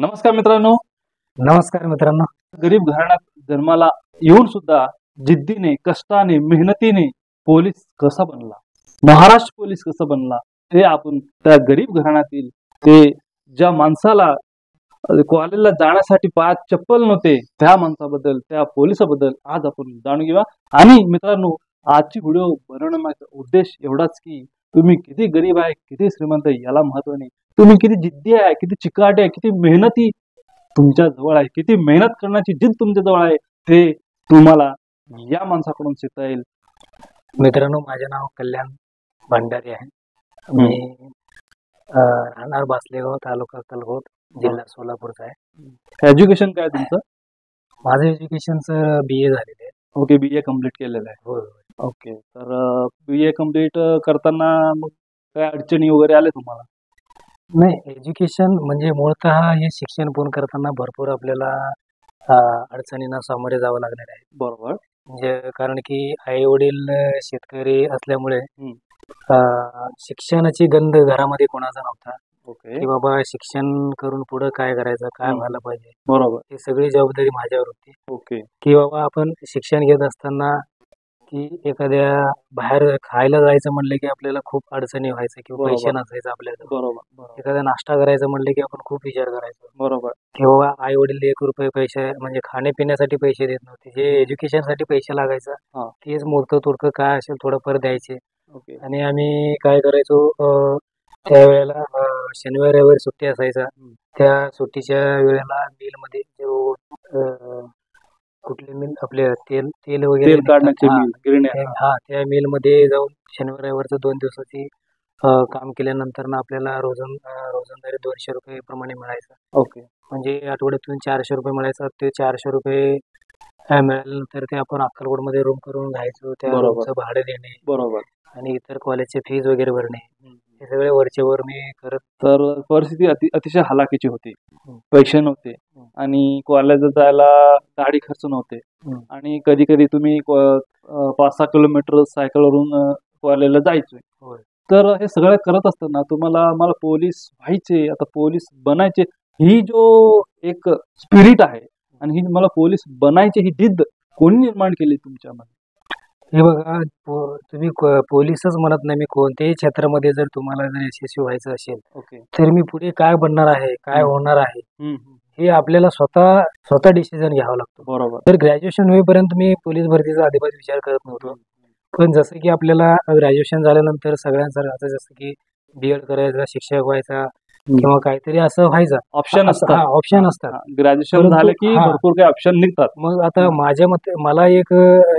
नमस्कार मित्रांनो. नमस्कार मित्रांनो. गरीब घराण्यात जन्माला येऊन सुद्धा जिद्दीने, कष्टाने, मेहनतीने पोलीस कसा बनला, महाराष्ट्र पोलीस कसा बनला, ते आपण त्या गरीब घराण्यातील ते ज्या माणसाला कॉलेजला जाण्यासाठी पायात चप्पल नव्हते त्या माणसाबद्दल, त्या पोलिसाबद्दल आज आपण जाणून घेऊया. आणि मित्रांनो, आजची व्हिडिओ बनवण्याचा उद्देश एवढाच की तुम्ही किती गरीब आहे, किती श्रीमंत आहे याला महत्व नाही. तुम्ही किती जिद्दी आहे, किती चिकाटी आहे, किती मेहनती तुमच्या जवळ आहे, किती मेहनत करण्याची जिद्द तुमच्या जवळ आहे, ते तुम्हाला या माणसाकडून शिकता येईल. मित्रांनो, माझे नाव कल्याण भंडारी आहे. मी राहणार बासलेगाव, तालुका कलगोट, जिल्हा सोलापूरचा आहे. एज्युकेशन काय तुमचं? माझं एज्युकेशनचं BA झालेलं आहे. ओके, BA कम्प्लीट केलेलं आहे. होय. ओके, तर BA कम्प्लीट करताना मग काय अडचणी वगैरे आल्या तुम्हाला? नाही, एज्युकेशन म्हणजे मूळतः हे शिक्षण पूर्ण करताना भरपूर आपल्याला अडचणींना सामोरे जावं लागणार आहे. बरोबर. म्हणजे कारण की आई वडील शेतकरी असल्यामुळे शिक्षणाची गंध घरामध्ये कोणाचा नव्हता. ओके. की बाबा शिक्षण करून पुढे काय करायचं, काय व्हायला पाहिजे, बरोबर. ही सगळी जबाबदारी माझ्यावर होती. ओके. की बाबा आपण शिक्षण घेत असताना की एखाद्या बाहेर खायला जायचं म्हणलं की आपल्याला खूप अडचणी व्हायचं किंवा पैसे बरोबर. नसायचं आपल्याला. बरोबर. एखादा नाश्ता करायचं म्हणलं की आपण खूप विचार करायचो बरोबर. की बाबा आई वडील 1 रुपये पैसे म्हणजे खाण्यापिण्यासाठी पैसे देत नव्हते, जे एज्युकेशनसाठी पैसे लागायचं हा. तेच मोडकं तोडकं काय असेल थोडंफार द्यायचे. ओके. आणि आम्ही काय करायचो, त्यावेळेला शनिवार रविवार सुट्टी असायचा. त्या सुट्टीच्या वेळेला मिलमध्ये जो कुठले मिल आपले तेल तेल वगैरे तेल काढण्याचे निघतात, मिल, गिरण्या. त्या मिलमध्ये जाऊन शनिवार रविवारचं 2 दिवसाची काम केल्यानंतर ना आपल्याला रोजंदारी 200 रुपये प्रमाणे मिळायचं. ओके. म्हणजे आठवड्यातून 400 रुपये मिळायचं. ते 400 रुपये मिळाल्यानंतर ते आपण अक्कलकोटमध्ये रूम करून राहायचो. त्या बरोबर. रूमचं भाडं देणे बरोबर. आणि इतर कॉलेजचे फीज वगैरे भरणे, हे सगळे वरचे वर मी करत. तर परिस्थिती अतिशय हलाखीची होती. पैसे नव्हते हं. आणि कॉलेजला जायला गाडी खर्च नव्हते. आणि कधी कधी तुम्ही 5-6 किलोमीटर सायकलवरून कॉलेजला जायचोय. होय. तर हे सगळं करत असताना तुम्हाला मला पोलीस व्हायचे, आता पोलीस बनायचे, ही जो एक स्पिरिट आहे आणि ही मला पोलीस बनायची ही जिद्द कोणी निर्माण केली तुमच्यामध्ये? हे बघा, तुम्ही पोलीसच म्हणत नाही, मी कोणत्याही क्षेत्रामध्ये जर तुम्हाला जर यशस्वी व्हायचं असेल ओके. तर मी पुढे काय बनणार आहे, काय होणार आहे, हम्म. हे आपल्याला स्वतः डिसिजन घ्यावा लागतो. बरोबर. तर ग्रॅज्युएशन होईपर्यंत मी पोलीस भरतीचा अजिबात विचार करत नव्हतो. पण जसं की आपल्याला ग्रॅज्युएशन झाल्यानंतर सगळ्यांसारखं आता जसं की BEd करायचा, शिक्षक व्हायचा किंवा काहीतरी असं व्हायचं, ऑप्शन असतात. ऑप्शन असतात. ग्रॅज्युएशन परंतु- झालं की हा. भरपूर काही ऑप्शन निघतात. मग आता माझ्या मते मला एक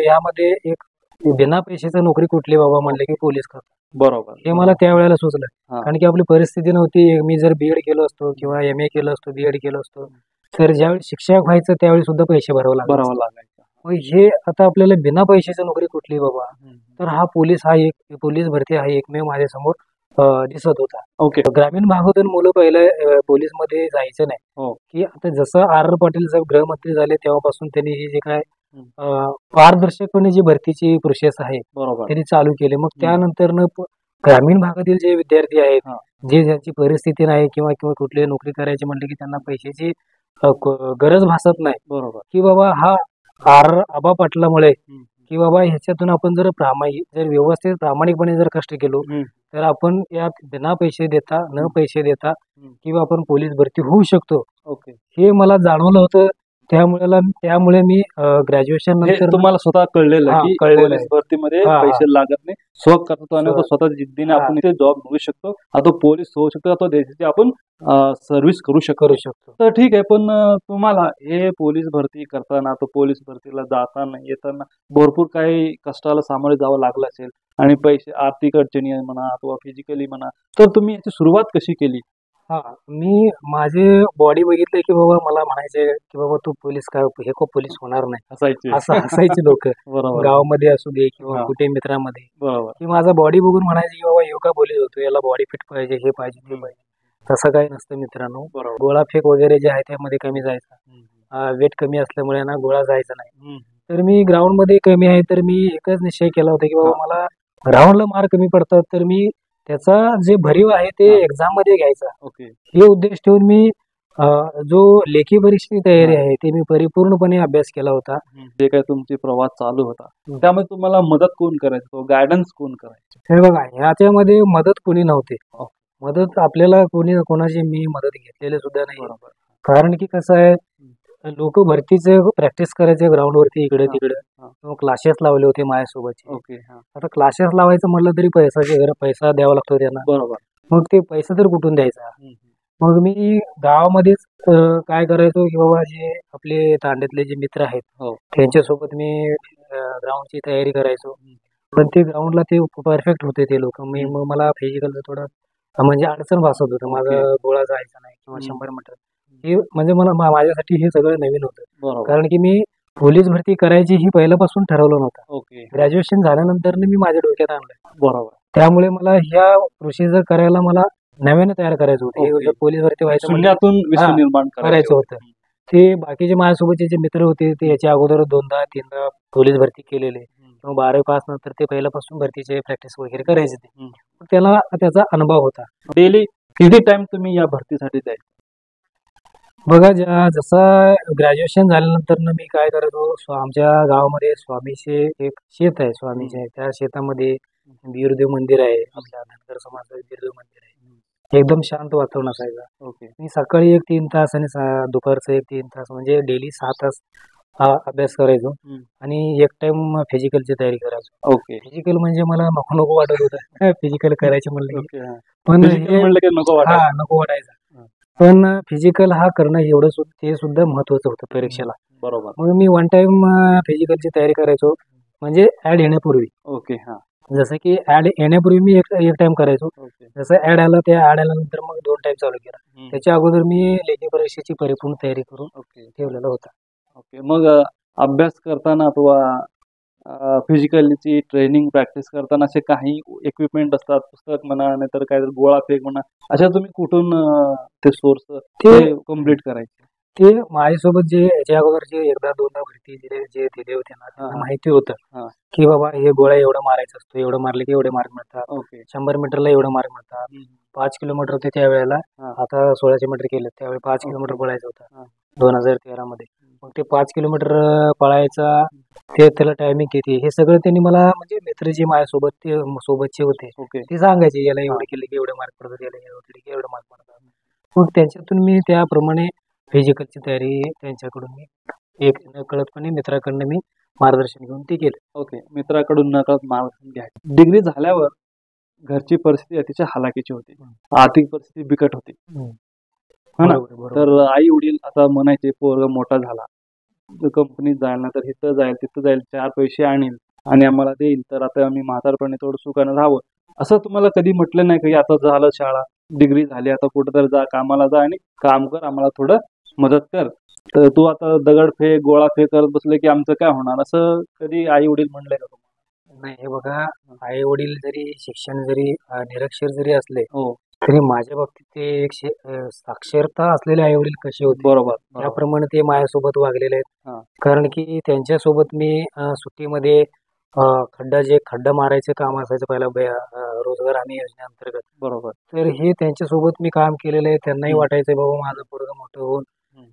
यामध्ये एक बिना पैशाचं नोकरी कुठली बाबा म्हणलं की पोलीस खातं, बरोबर. हे मला त्यावेळेला सुचलं. हा. कारण की आपली परिस्थिती नव्हती. मी जर BEd केलं असतो किंवा MA केलं असतो, BEd केलं असतो, तर ज्यावेळी शिक्षक व्हायचं त्यावेळी सुद्धा पैसे भरावं भरावं लागलं. लागायचं. मग हे आता आपल्याला बिना पैशाची नोकरी कुठली बाबा, तर हा पोलीस भरती हा एकमेव माझ्यासमोर दिसत होता. ओके. ग्रामीण भागातून मुलं पहिले पोलीसमध्ये जायचं नाही. हो. की आता जसं R. पाटील साहेब गृहमंत्री झाले तेव्हापासून त्यांनी ही जे काय पारदर्शकपणे जी भरतीची प्रोसेस आहे बरोबर. त्यांनी चालू केली. मग त्यानंतर ग्रामीण भागातील जे विद्यार्थी आहेत, हा. जे ज्यांची परिस्थिती नाही किंवा कुठली नोकरी करायची म्हटलं की त्यांना पैशाची गरज भासत नाही, बरोबर. की बाबा हा आबा पाटलामुळे की बाबा ह्याच्यातून आपण जर व्यवस्थित प्रामाणिकपणे जर कष्ट केलो तर आपण यात बिना पैसे देता, न पैसे देता किंवा आपण पोलीस भरती होऊ शकतो. ओके. हे मला जाणवलं होतं. त्यामुळे मी ग्रॅज्युएशन हे नंतर तुम्हाला स्वतः कळलेलं हा, की कळलेलं पोलीस आहे. भरतीमध्ये हा, हा. पैसे लागत नाही, स्वतःने स्वतः जिद्दीने हा. आपण इथे जॉब मिळू शकतो, आता पोलीस होऊ शकतो, आता देशाची आपण सर्व्हिस करू करू शकतो. तर ठीक आहे. पण तुम्हाला हे पोलीस भरती करताना, तो पोलीस भरतीला जाताना येताना भरपूर काही कष्टाला सामोरे जावं लागलं असेल आणि पैसे, आर्थिक अडचणी म्हणा किंवा फिजिकली म्हणा, तर तुम्ही याची सुरुवात कशी केली? हा, मी माझे बॉडी बघितलं की बाबा मला म्हणायचे की बाबा तू पोलीस काय, हे को पोलीस होणार नाही, असायचे. असं हसायचे लोक बरोबर. गावामध्ये असू दे किंवा हा. कुठे मित्रामध्ये. बरोबर. की माझा बॉडी बघून म्हणायचे की बाबा योगा पोलीस होतो, याला बॉडी फिट पाहिजे, हे पाहिजे, ते पाहिजे. तसं काही नसतं मित्रांनो. बरोबर. गोळाफेक वगैरे जे आहे त्यामध्ये कमी जायचा, वेट कमी असल्यामुळे ना गोळा जायचा नाही. तर मी ग्राउंडमध्ये कमी आहे तर मी एकच निश्चय केला होता की बाबा मला ग्राउंडला मार्क कमी पडतात तर मी त्याचा जे भरीव आहे ते हा. एक्झाम मध्ये घ्यायचा, ओके. हे उद्देश ठेवून मी जो लेखी परीक्षेची तयारी आहे ते मी परिपूर्णपणे अभ्यास केला होता. जे काही तुमचे प्रवास चालू होता त्यामध्ये तुम्हाला मदत कोण करायचं, गायडन्स कोण करायचं? हे बघा, ह्याच्यामध्ये मदत कोणी नव्हते. हो. मदत आपल्याला कोणाची मी मदत घेतलेली सुद्धा नाही. बरोबर. कारण की कसं आहे, लोक भरतीचे प्रॅक्टिस करायचे ग्राउंडवरती इकडे हा. तिकडे. हा. क्लासेस लावले होते माझ्यासोबतचे. ओके. हा. आता क्लासेस लावायचं म्हटलं तरी पैसा द्यावा लागतो त्यांना. बरोबर. मग ते पैसा तर कुठून द्यायचा? हम्म. मग मी गावामध्येच काय करायचो की बाबा, जे आपले तांड्यातले जे मित्र आहेत हो. त्यांच्यासोबत मी ग्राउंडची तयारी करायचो. पण ते ग्राउंडला ते परफेक्ट होते ते लोक. मग मला फिजिकलचं थोडं म्हणजे अडचण भासत होतं. माझा गोळा जायचा नाही किंवा 100 मीटर हे म्हणजे मला माझ्यासाठी हे सगळं नवीन होतं. बरोबर. कारण की मी पोलीस भरती करायची ही पहिल्यापासून ठरवलं नव्हतं. ओके. ग्रॅज्युएशन झाल्यानंतर मी माझ्या डोक्यात आणलं. बरोबर. त्यामुळे मला ह्या प्रोसिजर करायला मला नव्याने तयार करायचं होतं. ओके. हे पोलीस भरती व्हायचं म्हणजे शून्यातून विश्व हा, निर्माण करायचं होतं. ते बाकीचे माझ्यासोबतचे जे मित्र होते ते याच्या अगोदर 2दा-3दा पोलीस भरती केलेले किंवा 12वी पास नंतर ते पहिल्यापासून भरतीचे प्रॅक्टिस वगैरे करायचे ते. मग त्याला त्याचा अनुभव होता. डेली किती टाइम तुम्ही या भरतीसाठी द्यायचा? बघा, जसं ग्रॅज्युएशन झाल्यानंतर मी काय करायचो, आमच्या गावामध्ये स्वामीचे एक शेत आहे. स्वामीचे त्या शेतामध्ये बिरदेव मंदिर आहे. आपल्या धनगर समाजाचं बिरदेव मंदिर आहे. एकदम शांत वातावरण असायचं. ओके. मी सकाळी एक 3 तास आणि दुपारचं एक 3 तास म्हणजे डेली 6 तास अभ्यास करायचो. आणि एक टाइम फिजिकलची तयारी करायचो. ओके. फिजिकल म्हणजे मला नको वाटत होतं फिजिकल करायचे म्हणलं की. ओके. हा. पण Physical म्हणलं की नको वाटायचं. हा, नको वाटायचं. पण फिजिकल हा करणं ते सुद्धा महत्वाचं होतं परीक्षेला. बरोबर. मग मी वन टाइम फिजिकलची तयारी करायचो, म्हणजे ऍड येण्यापूर्वी. ओके. हा. जसं की ऍड येण्यापूर्वी मी एक टाइम करायचो. ओके. जसं ऍड आलं, त्या ऍड आल्यानंतर मग 2 टाइम चालू केला. त्याच्या अगोदर मी लेखी परीक्षेची परिपूर्ण तयारी करून ओके. ठेवलेला होता. ओके. मग अभ्यास करताना अथवा फिजिकलची ट्रेनिंग प्रॅक्टिस करताना असे काही इक्विपमेंट असतात, पुस्तक म्हणा नाहीतर काय गोळा फेक म्हणा, अशा तुम्ही कुठून ते सोर्स ते कम्प्लीट करायचे? ते माझ्यासोबत जे याच्या अगोदर जे 1दा-2दा भरती जे दिले होते ना, त्यांना माहिती होतं की बाबा हे गोळा एवढा मारायचा असतो, एवढं मारले की एवढे मार्क मिळतात. ओके. 100 मीटरला एवढं मार्क मिळतात. 5 किलोमीटर होते त्यावेळेला. आता 1600 मीटर केलं. त्यावेळी 5 किलोमीटर पळायचं होतं 2013 मध्ये. मग ते 5 किलोमीटर पळायचा, त्याला टायमिंग किती, हे सगळं त्यांनी मला, म्हणजे मित्र जे माझ्यासोबत ते सोबतचे होते ते सांगायचे, याला एवढे केले की एवढे मार्क पडतात, याला एवढे केले की एवढे मार्क पडतात. मग त्यांच्यातून मी त्याप्रमाणे फिजिकलची तयारी त्यांच्याकडून मी एक नकळतपणे मित्राकडनं मी मार्गदर्शन घेऊन ते केलं. ओके. मित्राकडून नकळत मार्गदर्शन घ्यायचं. डिग्री झाल्यावर घरची परिस्थिती अतिशय हालाकीची होती, आर्थिक परिस्थिती बिकट होती. हा ना. तर आई वडील आता म्हणायचे, पोरगा मोठा झाला, कंपनीत जाईल ना तर इथं जाईल तिथं जाईल, 4 पैसे आणील आणि आम्हाला देईल, तर आता आम्ही म्हातारपणे थोडं सुखानं राहावं. असं तुम्हाला कधी म्हटलं नाही की आता झालं शाळा, डिग्री झाली, आता कुठंतरी जा, कामाला जा आणि काम कर, आम्हाला थोडं मदत कर, तर तू आता दगड फेक गोळा फेक करत बसले की आमचं काय होणार, असं कधी आई वडील म्हणलंय का तुम्हाला? नाही, हे बघा, आई वडील जरी शिक्षण जरी निरक्षर जरी असले हो, तरी माझ्या बाबतीत ते एक साक्षरता असलेले आई वडील कसे होते बरोबर. त्याप्रमाणे ते माझ्यासोबत वागलेले हा. आहेत. कारण की त्यांच्यासोबत मी सुट्टीमध्ये खड्डा मारायचं काम असायचं पहिला रोजगार हमी योजनेअंतर्गत. बरोबर. तर हे त्यांच्यासोबत मी काम केलेलं आहे. त्यांनाही वाटायचं बाबा माझं पोरगं मोठं होऊन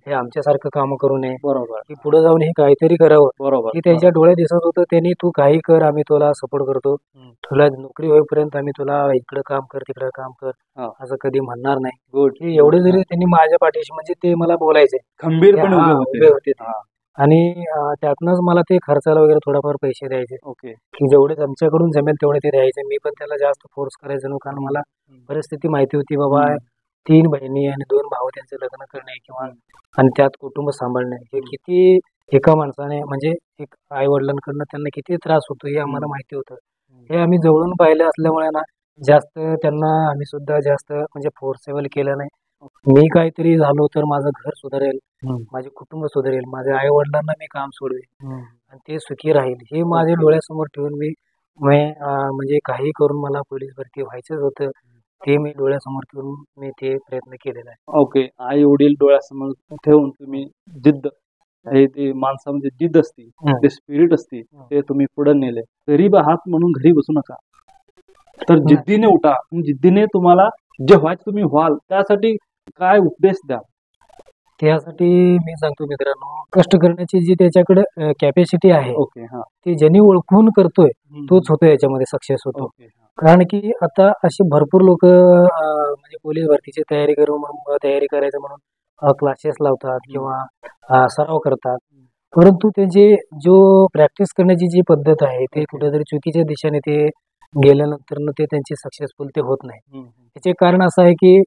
हे आमच्यासारखं काम करू नये, बरोबर. की पुढे जाऊन हे काहीतरी करावं. बरोबर. की त्यांच्या डोळ्यात दिसत होतं, त्यांनी तू काही कर, आम्ही तुला सपोर्ट करतो, तुला नोकरी होईपर्यंत आम्ही तुला इकडं काम कर तिकडं काम कर असं कधी म्हणणार नाही. गुड. की एवढे जरी त्यांनी माझ्या पाठीशी, म्हणजे ते मला बोलायचे खंबीरपणे हा, उभे उभे होते. होते ते. आणि त्यातनंच मला ते खर्चाला वगैरे थोडाफार पैसे द्यायचे, ओके. की जेवढे त्यांच्याकडून जमेल तेवढे ते द्यायचे. मी पण त्याला जास्त फोर्स करायचं नाही, कारण मला परिस्थिती माहिती होती बाबा, 3 बहिणी आणि 2 भाऊ, त्यांचे लग्न करणे किंवा आणि त्यात कुटुंब सांभाळणे हे किती एका माणसाने, म्हणजे एक आई वडिलांकडनं त्यांना किती त्रास होतो हे आम्हाला माहिती होतं. हे आम्ही जवळून पाहिले असल्यामुळे ना, जास्त त्यांना आम्ही सुद्धा जास्त म्हणजे फोर्सेबल केलं नाही. मी काहीतरी झालो तर माझं घर सुधारेल, माझे कुटुंब सुधारेल, माझ्या आई वडिलांना मी काम सोडवेल आणि ते सुखी राहील, हे माझ्या डोळ्यासमोर ठेवून मी म्हणजे काही करून मला पोलीस भरती व्हायचंच होतं. ते मी डोळ्यासमोर ठेवून मी ते प्रयत्न केलेला आहे. ओके. आई वडील डोळ्यासमोर ठेवून तुम्ही जिद्द, हे ते माणसामध्ये जिद्द असते, ते स्पिरिट असते, ते तुम्ही पुढे नेले. गरीब आहात म्हणून घरी बसू नका, तर जिद्दीने उठा, जिद्दीने तुम्हाला जे व्हायचं तुम्ही व्हाल. त्यासाठी काय उपदेश द्या? त्यासाठी मी सांगतो मित्रांनो, कष्ट करण्याची जी त्याच्याकडे कॅपॅसिटी आहे, ओके. हा. ती ज्यांनी ओळखून करतोय तोच होतो याच्यामध्ये सक्सेस होतो. ओके. कारण की आता असे भरपूर लोक म्हणजे पोलीस भरतीची तयारी करायचं म्हणून क्लासेस लावतात किंवा सराव करतात. परंतु त्यांची जो प्रॅक्टिस करण्याची जी पद्धत आहे ते कुठेतरी चुकीच्या दिशेने ते गेल्यानंतर ते त्यांची सक्सेसफुल ते होत नाही. त्याचे कारण असं आहे की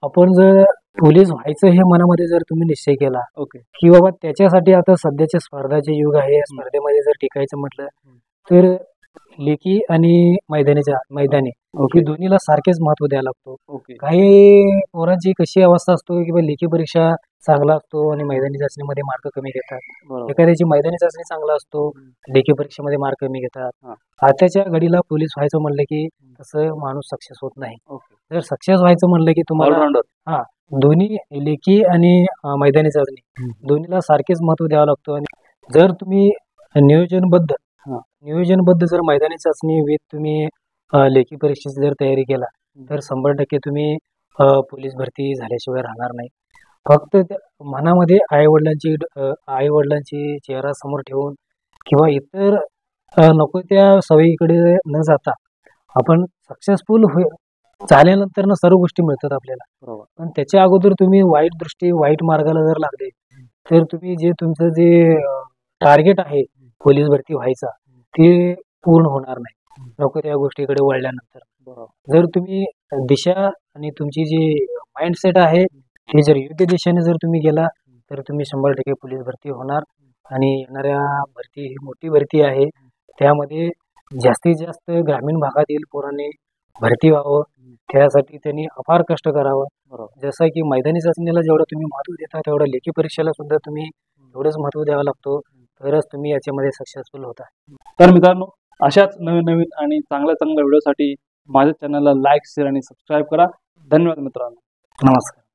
आपण जर पोलीस व्हायचं हे मनामध्ये जर तुम्ही निश्चय केला ओके. की बाबा त्याच्यासाठी आता सध्याचे स्पर्धाचे युग आहे, या स्पर्धेमध्ये जर टिकायचं म्हटलं तर लेखी आणि मैदानी ओके. हे दोन्हीला सारखेच महत्व द्यायला लागतो. ओके. काही पोरांची कशी अवस्था असतो की लेखी परीक्षा चांगला असतो आणि मैदानी चाचणीमध्ये मार्क कमी घेतात. बरोबर. एखाद्याची मैदानी चाचणी चांगला असतो, लेखी परीक्षेमध्ये मार्क कमी घेतात. हा. आताच्या घडीला पोलीस व्हायचं म्हणलं की तसं माणूस सक्सेस होत नाही. ओके. जर सक्सेस व्हायचं म्हणलं की तुम्हाला ऑलराऊंडर. दोन्ही लेखी आणि मैदानी चाचणी दोन्हीला सारखेच महत्व द्यावं लागतो. आणि जर तुम्ही नियोजनबद्ध जर मैदानी चाचणी विथ तुम्ही लेखी परीक्षेची जर तयारी केला तर 100% तुम्ही पोलीस भरती झाल्याशिवाय राहणार नाही. फक्त मनामध्ये आईवडिलांची चेहरा समोर ठेवून किंवा इतर नको त्या सवयीकडे न जाता आपण सक्सेसफुल झाल्यानंतर सर्व गोष्टी मिळतात आपल्याला. बरोबर. पण त्याच्या अगोदर तुम्ही वाईट मार्गाला जर लागले तर तुम्ही जे तुमचं जे टार्गेट आहे पोलीस भरती व्हायचा ते पूर्ण होणार नाही नको त्या गोष्टीकडे वळल्यानंतर. बरोबर. जर तुम्ही दिशा आणि तुमची जी माइंडसेट आहे ते जर योग्य दिशेने जर तुम्ही गेला तर तुम्ही 100% पोलीस भरती होणार. आणि येणाऱ्या भरती ही मोठी भरती आहे, त्यामध्ये जास्तीत जास्त ग्रामीण भागातील पोरांनी भरती व्हावं, त्यासाठी त्यांनी अपार कष्ट करावं. बरोबर. जसं की मैदानी चाचणीला जेवढं तुम्ही महत्व देता तेवढं लेखी परीक्षेला सुद्धा तुम्ही एवढंच महत्व द्यावं लागतो, तरच तुम्ही याच्यामध्ये सक्सेसफुल होता. तर मित्रांनो, अशाच नवीन आणि चांगल्या व्हिडिओसाठी माझ्या चॅनलला लाईक, शेअर आणि सबस्क्राईब करा. धन्यवाद मित्रांनो. नमस्कार.